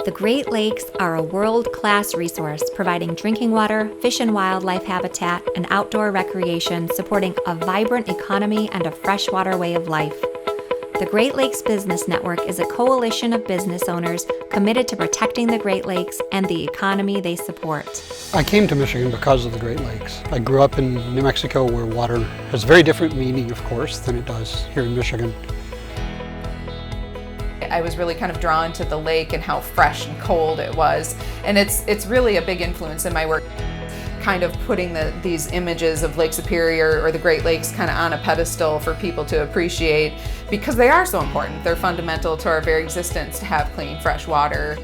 The Great Lakes are a world-class resource providing drinking water, fish and wildlife habitat, and outdoor recreation, supporting a vibrant economy and a freshwater way of life. The Great Lakes Business Network is a coalition of business owners committed to protecting the Great Lakes and the economy they support. I came to Michigan because of the Great Lakes. I grew up in New Mexico, where water has a very different meaning, of course, than it does here in Michigan. I was really kind of drawn to the lake and how fresh and cold it was, and it's really a big influence in my work. Kind of putting these images of Lake Superior or the Great Lakes kind of on a pedestal for people to appreciate, because they are so important. They're fundamental to our very existence to have clean, fresh water.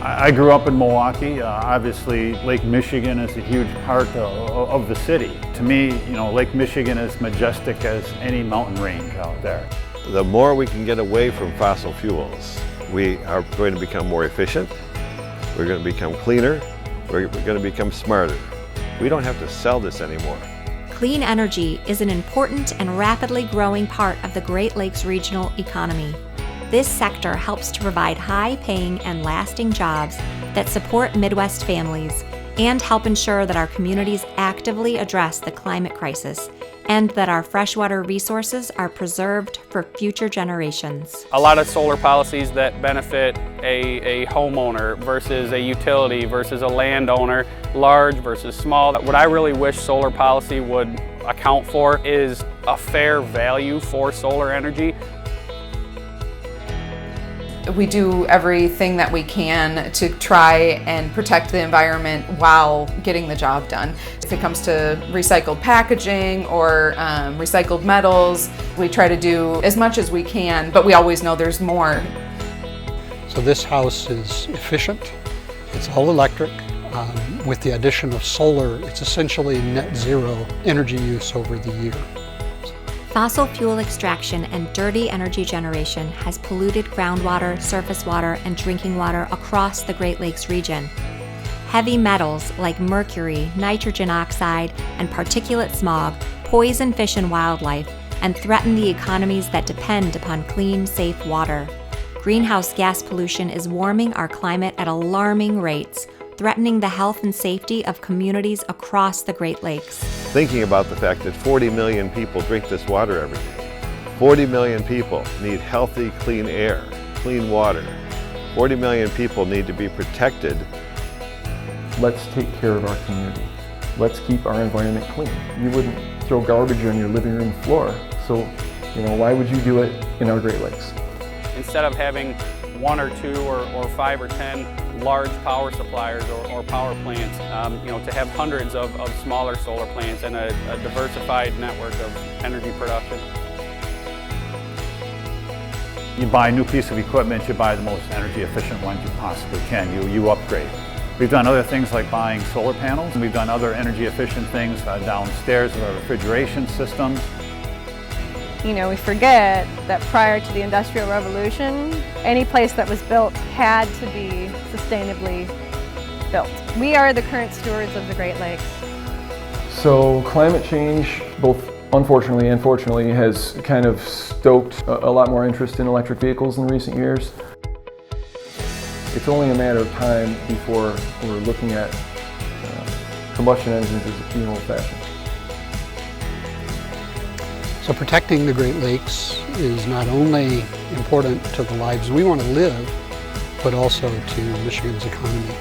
I grew up in Milwaukee. Obviously, Lake Michigan is a huge part of the city. To me, Lake Michigan is majestic as any mountain range out there. The more we can get away from fossil fuels, we are going to become more efficient, we're going to become cleaner, we're going to become smarter. We don't have to sell this anymore. Clean energy is an important and rapidly growing part of the Great Lakes regional economy. This sector helps to provide high-paying and lasting jobs that support Midwest families and help ensure that our communities actively address the climate crisis and that our freshwater resources are preserved for future generations. A lot of solar policies that benefit a homeowner versus a utility versus a landowner, large versus small. What I really wish solar policy would account for is a fair value for solar energy. We do everything that we can to try and protect the environment while getting the job done. If it comes to recycled packaging or recycled metals, we try to do as much as we can, but we always know there's more. So this house is efficient, it's all electric. With the addition of solar, it's essentially net zero energy use over the year. Fossil fuel extraction and dirty energy generation has polluted groundwater, surface water, and drinking water across the Great Lakes region. Heavy metals like mercury, nitrogen oxide, and particulate smog poison fish and wildlife and threaten the economies that depend upon clean, safe water. Greenhouse gas pollution is warming our climate at alarming rates, threatening the health and safety of communities across the Great Lakes. Thinking about the fact that 40 million people drink this water every day. 40 million people need healthy, clean air, clean water. 40 million people need to be protected. Let's take care of our community. Let's keep our environment clean. You wouldn't throw garbage on your living room floor, so why would you do it in our Great Lakes? Instead of having 1 or 2 or 5 or 10 large power suppliers or power plants, to have hundreds of smaller solar plants and a diversified network of energy production. You buy a new piece of equipment, you buy the most energy efficient one you possibly can. You upgrade. We've done other things like buying solar panels, and we've done other energy efficient things downstairs with our refrigeration systems. We forget that prior to the Industrial Revolution, any place that was built had to be sustainably built. We are the current stewards of the Great Lakes. So climate change, both unfortunately and fortunately, has kind of stoked a lot more interest in electric vehicles in recent years. It's only a matter of time before we're looking at combustion engines as being old-fashioned. So protecting the Great Lakes is not only important to the lives we want to live, but also to Michigan's economy.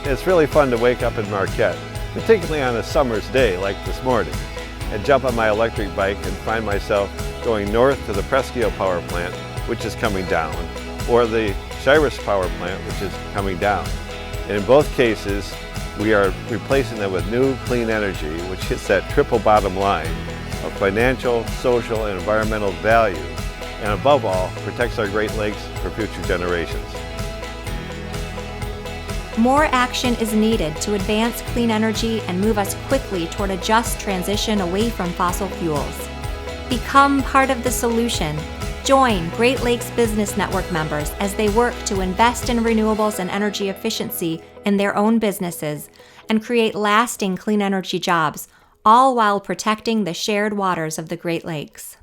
It's really fun to wake up in Marquette, particularly on a summer's day like this morning, and jump on my electric bike and find myself going north to the Presqu'Île power plant, which is coming down, or the Cyrus power plant, which is coming down. And in both cases, we are replacing them with new clean energy, which hits that triple bottom line of financial, social, and environmental value, and above all, protects our Great Lakes for future generations. More action is needed to advance clean energy and move us quickly toward a just transition away from fossil fuels. Become part of the solution. Join Great Lakes Business Network members as they work to invest in renewables and energy efficiency in their own businesses and create lasting clean energy jobs, all while protecting the shared waters of the Great Lakes.